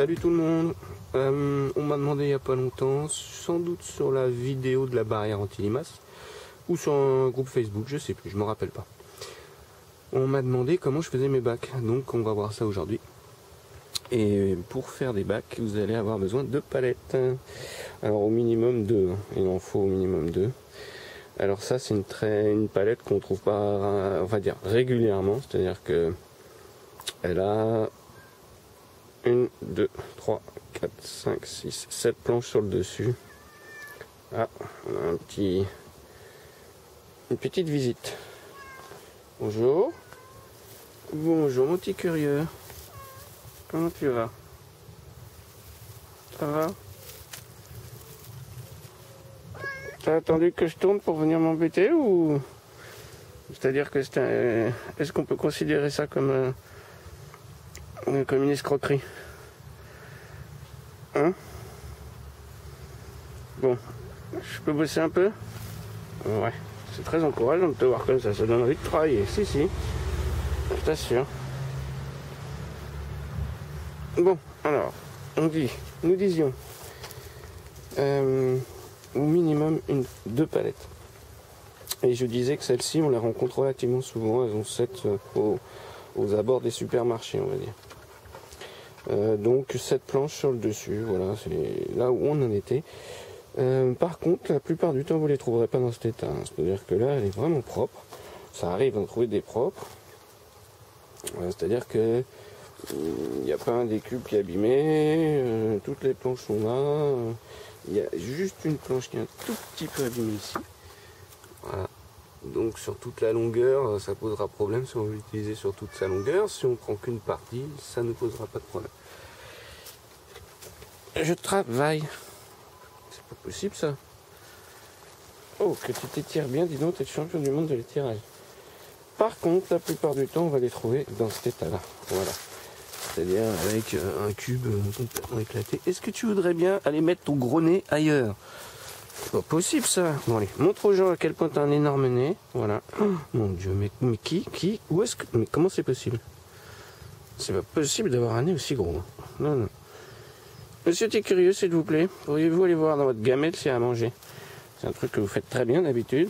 Salut tout le monde. On m'a demandé il n'y a pas longtemps, sans doute sur la vidéo de la barrière anti-limaces ou sur un groupe Facebook, je sais plus, je me rappelle pas. On m'a demandé comment je faisais mes bacs, donc on va voir ça aujourd'hui. Et pour faire des bacs, vous allez avoir besoin de palettes. Alors au minimum 2, il en faut au minimum 2. Alors ça c'est une palette qu'on trouve pas, on va dire régulièrement, c'est-à-dire que elle a 1, 2, 3, 4, 5, 6, 7 planches sur le dessus. Ah, on a une petite visite. Bonjour. Bonjour mon petit curieux. Comment tu vas? Ça va? T'as attendu que je tourne pour venir m'embêter ou... C'est-à-dire que c'est est-ce qu'on peut considérer ça comme une escroquerie? Hein? Bon, je peux bosser un peu? Ouais, c'est très encourageant de te voir comme ça donne envie de travailler. Si, je t'assure. Bon, alors, nous disions au minimum 2 palettes. Et je disais que celles-ci, on les rencontre relativement souvent. Elles ont 7 aux abords des supermarchés, on va dire. Donc 7 planches sur le dessus, voilà, c'est là où on en était. Par contre, la plupart du temps, vous ne les trouverez pas dans cet état. C'est-à-dire que là, elle est vraiment propre. Ça arrive à trouver des propres. C'est-à-dire que il n'y a pas un des cubes qui est abîmé, toutes les planches sont là. Il y a juste une planche qui est un tout petit peu abîmée ici. Voilà. Donc sur toute la longueur, ça posera problème si on veut l'utiliser sur toute sa longueur. Si on prend qu'une partie, ça ne posera pas de problème. Je travaille. C'est pas possible ça. Oh, que tu t'étires bien, dis donc, t'es le champion du monde de l'étirage. Par contre, la plupart du temps, on va les trouver dans cet état-là. Voilà. C'est-à-dire avec un cube complètement éclaté. Est-ce que tu voudrais bien aller mettre ton gros nez ailleurs? C'est pas possible ça. Bon allez, montre aux gens à quel point t'as un énorme nez. Voilà. Oh, mon Dieu, mais qui? Où est-ce que... Mais comment c'est possible? C'est pas possible d'avoir un nez aussi gros. Non. Monsieur, t'es curieux, s'il vous plaît? Pourriez-vous aller voir dans votre gamelle s'il y a à manger? C'est un truc que vous faites très bien d'habitude.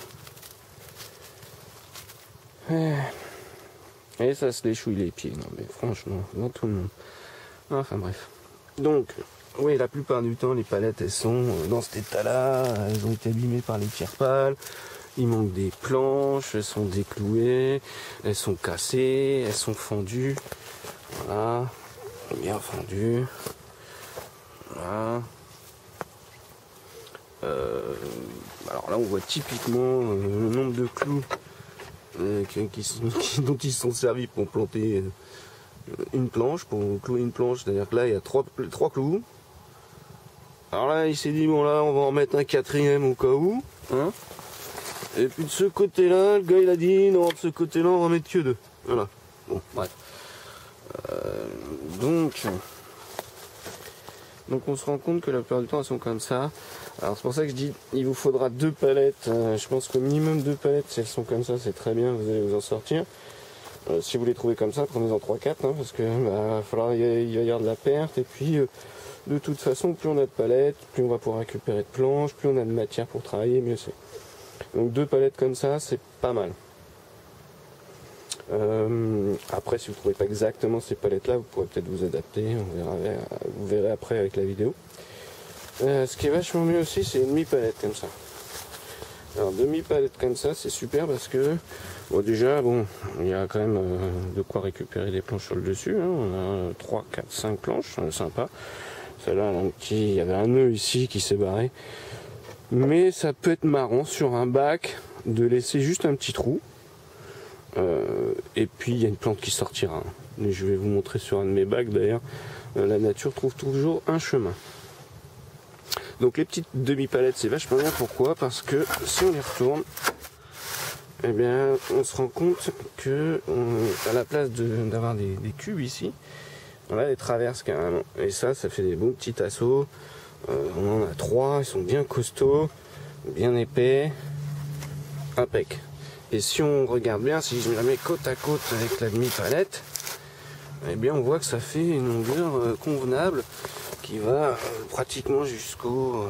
Et ça se l'échouille les pieds. Non mais franchement, dans tout le monde. Enfin bref. Donc, oui, la plupart du temps, les palettes, elles sont dans cet état-là. Elles ont été abîmées par les tire-pales. Il manque des planches, elles sont déclouées, elles sont cassées, elles sont fendues. Voilà. Bien fendues. Voilà. Alors là, on voit typiquement le nombre de clous dont ils se sont servis pour planter une planche, pour clouer une planche. C'est-à-dire que là, il y a 3 clous. Alors là, il s'est dit, bon là, on va en mettre un 4e au cas où. Hein, et puis de ce côté-là, le gars, il a dit, non, de ce côté-là, on va en mettre que 2. Voilà. Bon, bref. Donc on se rend compte que la plupart du temps, elles sont comme ça. Alors c'est pour ça que je dis, il vous faudra 2 palettes. Je pense qu'au minimum 2 palettes, si elles sont comme ça, c'est très bien, vous allez vous en sortir. Si vous les trouvez comme ça, prenez-en 3-4, hein, parce que il va y avoir de la perte. Et puis, de toute façon, plus on a de palettes, plus on va pouvoir récupérer de planches, plus on a de matière pour travailler, mieux c'est. Donc 2 palettes comme ça, c'est pas mal. Après, si vous ne trouvez pas exactement ces palettes-là, vous pourrez peut-être vous adapter. Vous verrez après avec la vidéo. Ce qui est vachement mieux aussi, c'est une demi-palette comme ça. Alors demi-palette comme ça, c'est super parce que bon, déjà, bon, il y a quand même de quoi récupérer des planches sur le dessus. Hein. On a 3, 4, 5 planches, sympa. Celle-là, il y avait un nœud ici qui s'est barré. Mais ça peut être marrant sur un bac de laisser juste un petit trou. Et puis il y a une plante qui sortira. Et je vais vous montrer sur un de mes bacs d'ailleurs. La nature trouve toujours un chemin. Donc les petites demi-palettes, c'est vachement bien. Pourquoi? Parce que si on les retourne, eh bien on se rend compte que à la place d'avoir des cubes ici, on a des traverses carrément. Et ça fait des bons petits tasseaux. On en a 3, ils sont bien costauds, bien épais, impec. Et si on regarde bien, si je me la mets côte à côte avec la demi-palette, eh bien on voit que ça fait une longueur convenable qui va pratiquement jusqu'au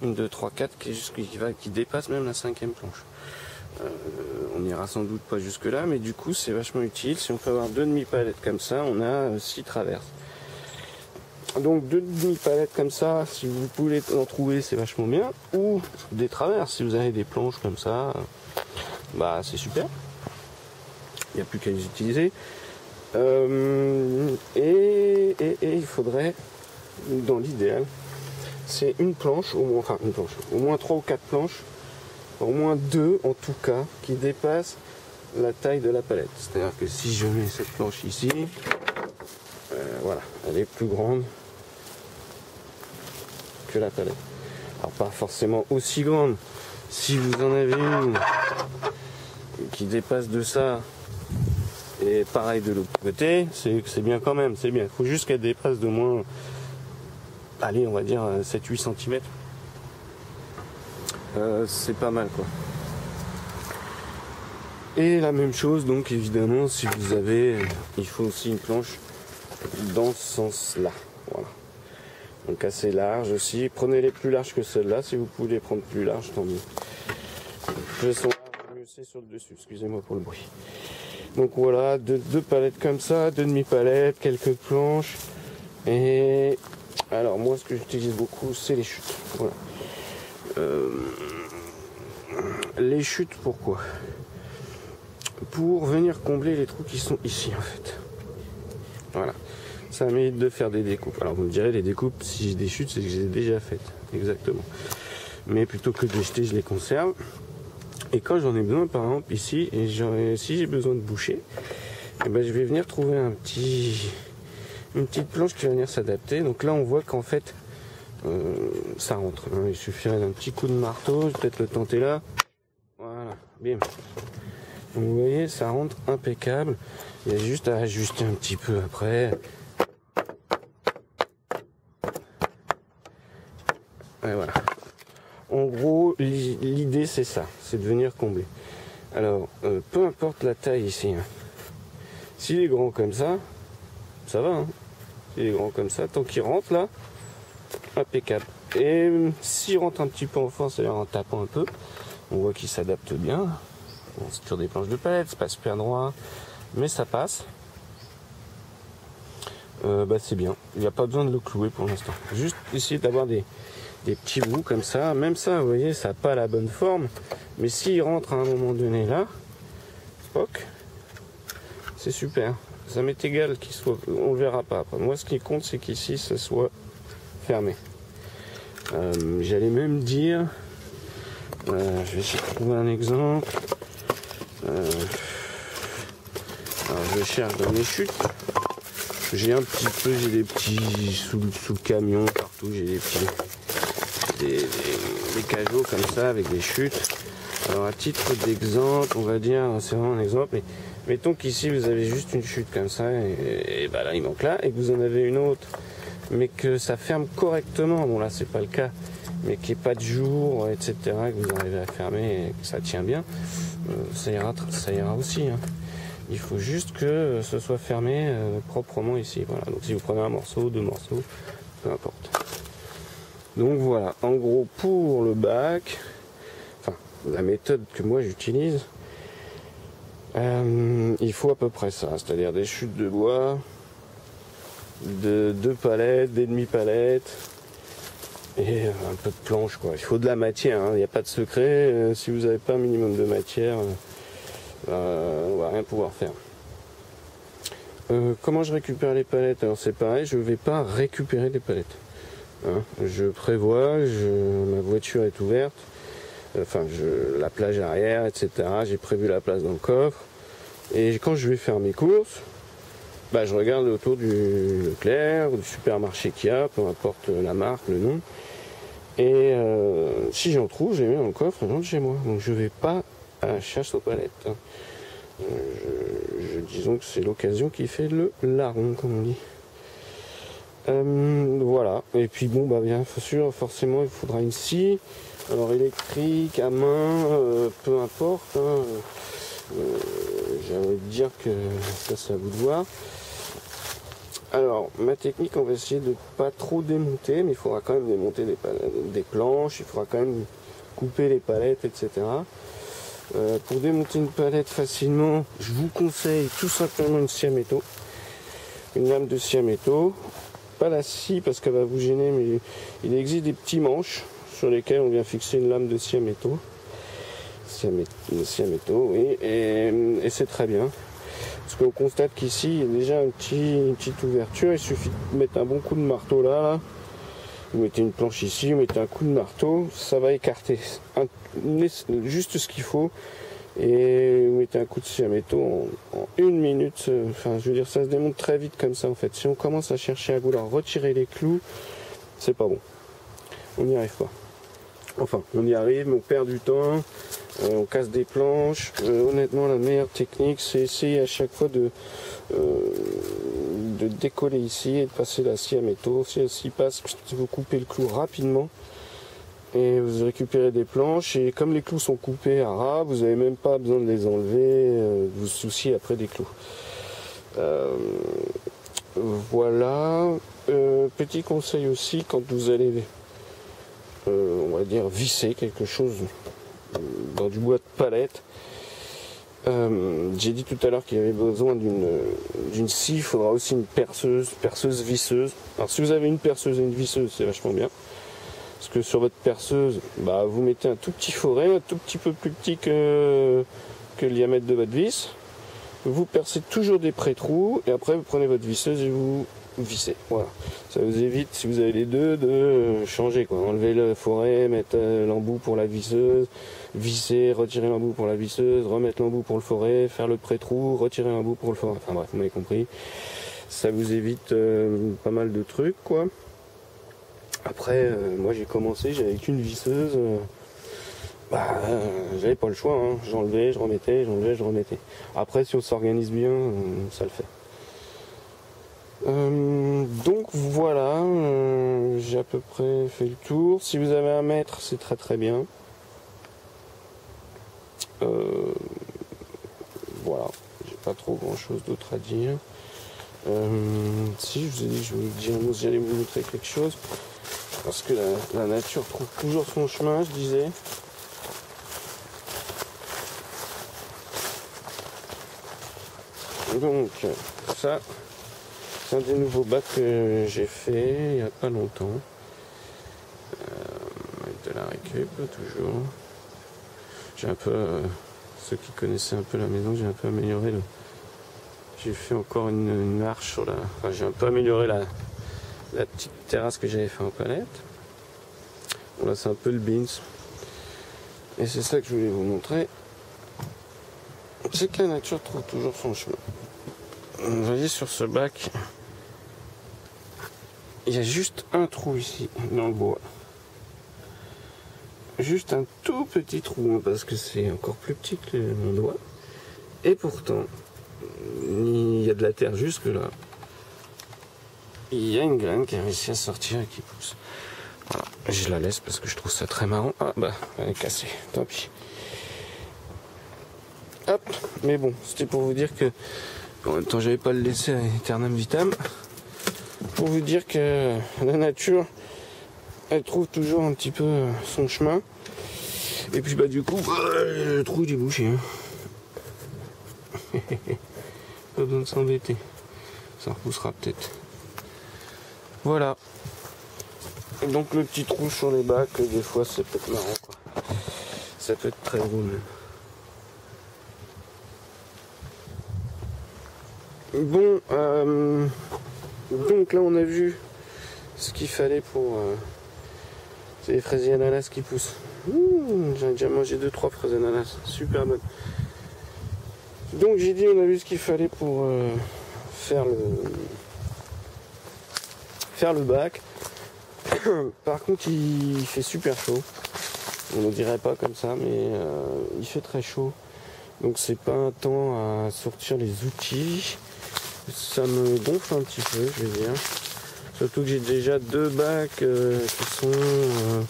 1, 2, 3, 4 qui dépasse même la 5e planche. On n'ira sans doute pas jusque là, mais du coup c'est vachement utile. Si on peut avoir 2 demi-palettes comme ça, on a 6 traverses. Donc 2 demi-palettes comme ça, si vous pouvez en trouver, c'est vachement bien. Ou des traverses, si vous avez des planches comme ça, bah c'est super. Il n'y a plus qu'à les utiliser. Et il faudrait, dans l'idéal, c'est une planche, au moins 3 ou 4 planches, au moins 2 en tout cas, qui dépassent la taille de la palette. C'est-à-dire que si je mets cette planche ici, voilà, elle est plus grande que la palette. Alors pas forcément aussi grande. Si vous en avez une qui dépasse de ça, et pareil de l'autre côté, c'est bien quand même, c'est bien. Il faut juste qu'elle dépasse de moins, allez, on va dire 7-8 cm. C'est pas mal quoi. Et la même chose, donc évidemment, si vous avez, il faut aussi une planche dans ce sens-là. Voilà. Donc assez large aussi. Prenez les plus larges que celle-là. Si vous pouvez les prendre plus larges, tant mieux. Elles sont larges, mieux c'est sur le dessus. Excusez-moi pour le bruit. Donc voilà, deux palettes comme ça, 2 demi-palettes, quelques planches. Et alors moi, ce que j'utilise beaucoup, c'est les chutes. Voilà. Les chutes, pourquoi? Pour venir combler les trous qui sont ici en fait. Voilà. Ça m'évite de faire des découpes. Alors vous me direz, les découpes, si j'ai des chutes, c'est que j'ai déjà faites. Exactement. Mais plutôt que de les jeter, je les conserve. Et quand j'en ai besoin, par exemple ici, si j'ai besoin de boucher, eh ben, je vais venir trouver une petite planche qui va venir s'adapter. Donc là on voit qu'en fait ça rentre. Hein. Il suffirait d'un petit coup de marteau, je vais peut-être le tenter là. Voilà, bim. Donc vous voyez, ça rentre impeccable. Il y a juste à ajuster un petit peu après. Et voilà. En gros, l'idée c'est ça, c'est de venir combler. Alors, peu importe la taille ici. Hein. S'il est grand comme ça va. Hein. S'il est grand comme ça, tant qu'il rentre là, impeccable. Et s'il rentre un petit peu en force, c'est-à-dire en tapant un peu, on voit qu'il s'adapte bien. Bon, c'est sur des planches de palette, c'est pas super droit, mais ça passe. C'est bien. Il n'y a pas besoin de le clouer pour l'instant. Juste essayer d'avoir des petits bouts comme ça. Même ça, vous voyez, ça n'a pas la bonne forme. Mais s'il rentre à un moment donné là, poc, c'est super. Ça m'est égal qu'il soit. On le verra pas après. Moi, ce qui compte, c'est qu'ici, ça soit fermé. J'allais même dire. Je vais essayer de trouver un exemple. Alors je cherche dans mes chutes. J'ai des petits sous le camion partout. J'ai des cajots comme ça avec des chutes. Alors à titre d'exemple, on va dire, c'est vraiment un exemple. Mais mettons qu'ici vous avez juste une chute comme ça et bah là il manque là et que vous en avez une autre, mais que ça ferme correctement. Bon là c'est pas le cas. Mais qu'il n'y ait pas de jour, etc., que vous arrivez à fermer et que ça tient bien, ça ira aussi. Hein. Il faut juste que ce soit fermé proprement ici. Voilà. Donc si vous prenez un morceau, 2 morceaux, peu importe. Donc voilà, en gros pour le bac, enfin la méthode que moi j'utilise, il faut à peu près ça, c'est-à-dire des chutes de bois, 2 palettes, des demi-palettes, et un peu de planche quoi. Il faut de la matière, il n'y a pas de secret. Si vous n'avez pas un minimum de matière, on va rien pouvoir faire. Comment je récupère les palettes? Alors c'est pareil, je ne vais pas récupérer les palettes. Hein. Je prévois, ma voiture est ouverte, la plage arrière, etc. J'ai prévu la place dans le coffre. Et quand je vais faire mes courses, je regarde autour du Leclerc ou du supermarché qu'il y a, peu importe la marque, le nom. Et si j'en trouve, je les mets dans le coffre et je rentre chez moi. Donc je ne vais pas à la chasse aux palettes. Hein. Disons que c'est l'occasion qui fait le larron, comme on dit. Voilà. Et puis bon, bien sûr, forcément, il faudra une scie. Alors électrique, à main, peu importe. J'ai envie de dire que ça, c'est à vous de voir. Alors, ma technique, on va essayer de pas trop démonter, mais il faudra quand même démonter des planches, il faudra quand même couper les palettes, etc. Pour démonter une palette facilement, je vous conseille tout simplement une scie à métaux. Une lame de scie à métaux. Pas la scie parce qu'elle va vous gêner, mais il existe des petits manches sur lesquels on vient fixer une lame de scie à métaux. Scie à métaux, oui, et c'est très bien. Parce qu'on constate qu'ici, il y a déjà une petite ouverture. Il suffit de mettre un bon coup de marteau là. Vous mettez une planche ici, vous mettez un coup de marteau, ça va écarter juste ce qu'il faut. Et vous mettez un coup de scie à métaux en 1 minute. Enfin, je veux dire, ça se démonte très vite comme ça en fait. Si on commence à chercher à vouloir retirer les clous, c'est pas bon. On n'y arrive pas. Enfin, on y arrive, mais on perd du temps. On casse des planches. Honnêtement, la meilleure technique, c'est essayer à chaque fois de décoller ici et de passer la scie à métaux. Si elle s'y passe, vous coupez le clou rapidement et vous récupérez des planches. Et comme les clous sont coupés à ras, vous n'avez même pas besoin de les enlever, vous souciez après des clous. Voilà. Petit conseil aussi, quand vous allez, on va dire, visser quelque chose dans du bois de palette. J'ai dit tout à l'heure qu'il y avait besoin d'une scie, il faudra aussi une perceuse visseuse. Alors si vous avez une perceuse et une visseuse, c'est vachement bien. Parce que sur votre perceuse, vous mettez un tout petit forêt, un tout petit peu plus petit que le diamètre de votre vis. Vous percez toujours des pré-trous et après vous prenez votre visseuse et vous vissez. Voilà. Ça vous évite, si vous avez les deux, de changer, quoi. Enlever le forêt, mettre l'embout pour la visseuse, visser, retirer l'embout pour la visseuse, remettre l'embout pour le forêt, faire le pré-trou, retirer l'embout pour le forêt. Enfin bref, vous m'avez compris. Ça vous évite pas mal de trucs, quoi. Après, moi j'ai commencé, j'avais qu'une visseuse. J'avais pas le choix, hein. J'enlevais, je remettais, j'enlevais, je remettais. Après, si on s'organise bien, ça le fait. Donc voilà, j'ai à peu près fait le tour. Si vous avez 1 mètre, c'est très très bien. Voilà, j'ai pas trop grand chose d'autre à dire. Si je vous ai dit, j'allais vous montrer quelque chose. Parce que la nature trouve toujours son chemin, je disais. Donc ça, c'est un des nouveaux bacs que j'ai fait il n'y a pas longtemps. Avec de la récup toujours. J'ai un peu, ceux qui connaissaient un peu la maison, j'ai un peu amélioré j'ai fait encore une marche sur enfin, j'ai un peu amélioré la petite terrasse que j'avais fait en palette. Bon là c'est un peu le beans. Et c'est ça que je voulais vous montrer. C'est que la nature trouve toujours son chemin. Vous voyez sur ce bac, il y a juste un trou ici dans le bois. Juste un tout petit trou, parce que c'est encore plus petit que mon doigt. Et pourtant, il y a de la terre jusque là. Il y a une graine qui a réussi à sortir et qui pousse. Voilà. Je la laisse parce que je trouve ça très marrant. Ah elle est cassée, tant pis. Hop, mais bon, c'était pour vous dire que en même temps j'avais pas le laisser à Eternam Vitam. Pour vous dire que la nature, elle trouve toujours un petit peu son chemin. Et puis du coup, le trou il est bouché. Hein. Pas besoin de s'embêter. Ça repoussera peut-être. Voilà. Et donc le petit trou sur les bacs, des fois c'est peut-être marrant, quoi. Ça peut être très drôle même. Bon, donc là on a vu ce qu'il fallait pour... c'est les fraises et ananas qui poussent. J'ai déjà mangé 2-3 fraises et ananas, super bonnes. Donc j'ai dit on a vu ce qu'il fallait pour faire le bac. Par contre il fait super chaud. On ne dirait pas comme ça, mais il fait très chaud. Donc c'est pas un temps à sortir les outils. Ça me gonfle un petit peu, je vais dire. Surtout que j'ai déjà 2 bacs qui sont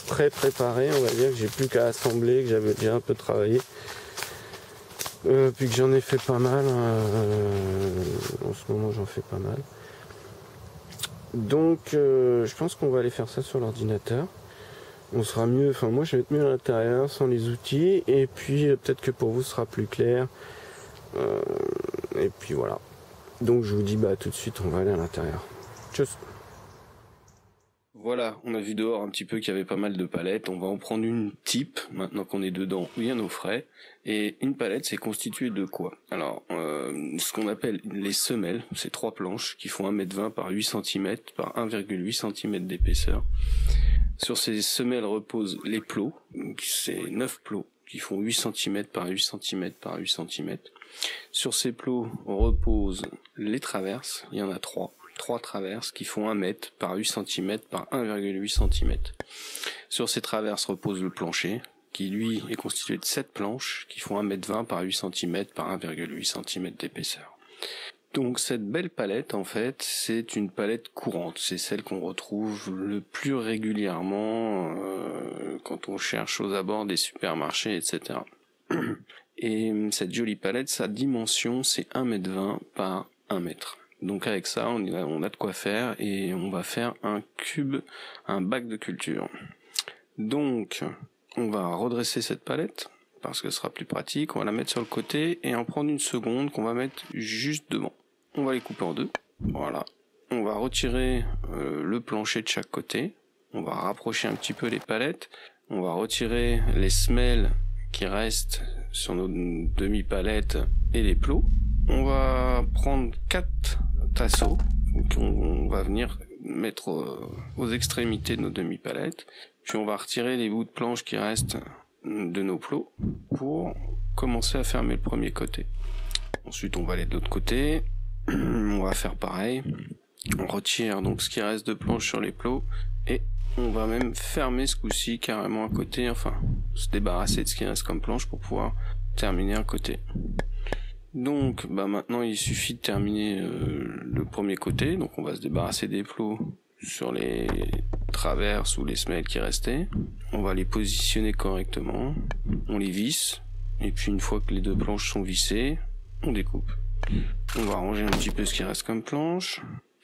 préparés, on va dire, que j'ai plus qu'à assembler, que j'avais déjà un peu travaillé. Puis que j'en ai fait pas mal. En ce moment j'en fais pas mal. Donc je pense qu'on va aller faire ça sur l'ordinateur. On sera mieux, enfin moi je vais être mieux à l'intérieur sans les outils, et puis peut-être que pour vous ce sera plus clair. Et puis voilà. Donc je vous dis tout de suite, on va aller à l'intérieur. Tchuss. Voilà, on a vu dehors un petit peu qu'il y avait pas mal de palettes. On va en prendre une type, maintenant qu'on est dedans, bien au frais. Et une palette, c'est constitué de quoi? Alors, ce qu'on appelle les semelles, c'est 3 planches qui font 1,20 m par 8 cm par 1,8 cm d'épaisseur. Sur ces semelles reposent les plots, c'est 9 plots qui font 8 cm par 8 cm par 8 cm. Sur ces plots reposent les traverses, il y en a 3 traverses qui font 1 m par 8 cm par 1,8 cm. Sur ces traverses repose le plancher, qui lui est constitué de 7 planches qui font 1,20 m par 8 cm par 1,8 cm d'épaisseur. Donc cette belle palette, en fait, c'est une palette courante, c'est celle qu'on retrouve le plus régulièrement quand on cherche aux abords des supermarchés, etc. Et cette jolie palette, sa dimension, c'est 1,20 m par 1 m. Donc avec ça, on a de quoi faire, et on va faire un cube, un bac de culture. Donc, on va redresser cette palette, parce que ce sera plus pratique. On va la mettre sur le côté, et en prendre une seconde qu'on va mettre juste devant. On va les couper en deux, voilà. On va retirer le plancher de chaque côté. On va rapprocher un petit peu les palettes. On va retirer les semelles qui restent sur nos demi-palettes et les plots. On va prendre 4 tasseaux qu'on va venir mettre aux extrémités de nos demi-palettes. Puis on va retirer les bouts de planche qui restent de nos plots pour commencer à fermer le premier côté. Ensuite on va aller de l'autre côté. On va faire pareil. On retire donc ce qui reste de planche sur les plots, et on va même fermer ce coup-ci carrément à côté, enfin se débarrasser de ce qui reste comme planche pour pouvoir terminer un côté. Donc maintenant il suffit de terminer le premier côté. Donc on va se débarrasser des plots sur les traverses ou les semelles qui restaient. On va les positionner correctement, on les visse, et puis une fois que les deux planches sont vissées, on découpe. On va ranger un petit peu ce qui reste comme planche,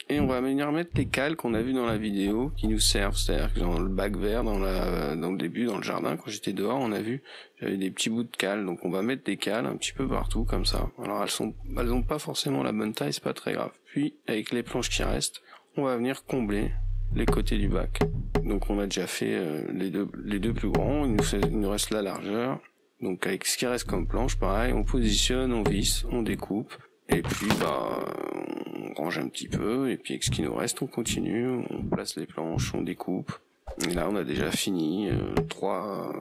et on va venir mettre les cales qu'on a vu dans la vidéo qui nous servent. C'est-à-dire que dans le bac vert, dans le début, dans le jardin, quand j'étais dehors, on a vu, j'avais des petits bouts de cales. Donc on va mettre des cales un petit peu partout comme ça. Alors elles ont pas forcément la bonne taille, c'est pas très grave. Puis avec les planches qui restent, on va venir combler les côtés du bac. Donc on a déjà fait les deux plus grands. Il nous reste la largeur. Donc avec ce qui reste comme planche, pareil, on positionne, on visse, on découpe, et puis on range un petit peu, et puis avec ce qui nous reste, on continue, on place les planches, on découpe. Et là on a déjà fini 3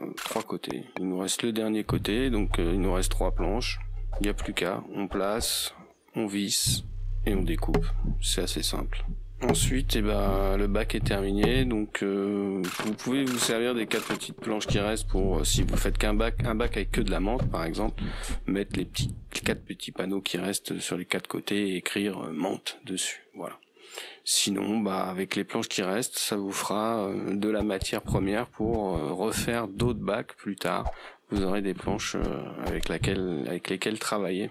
côtés. Il nous reste le dernier côté, donc il nous reste 3 planches. Il n'y a plus qu'à, on place, on visse et on découpe. C'est assez simple. Ensuite, le bac est terminé, donc vous pouvez vous servir des 4 petites planches qui restent pour, si vous faites un bac avec que de la menthe par exemple, mettre les 4 petits panneaux qui restent sur les 4 côtés et écrire menthe dessus, voilà. Sinon, avec les planches qui restent, ça vous fera de la matière première pour refaire d'autres bacs plus tard. Vous aurez des planches avec lesquelles travailler.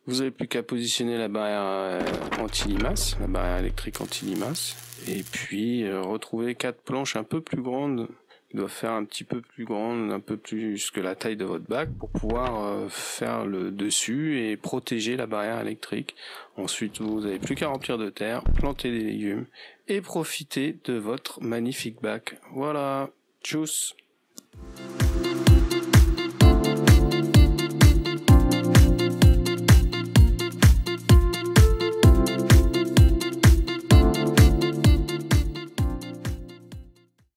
Vous n'avez plus qu'à positionner la barrière anti-limace, la barrière électrique anti-limace, et puis retrouver 4 planches un peu plus grandes, qui doivent faire un petit peu plus grande, un peu plus que la taille de votre bac, pour pouvoir faire le dessus et protéger la barrière électrique. Ensuite, vous n'avez plus qu'à remplir de terre, planter des légumes et profiter de votre magnifique bac. Voilà, tchuss!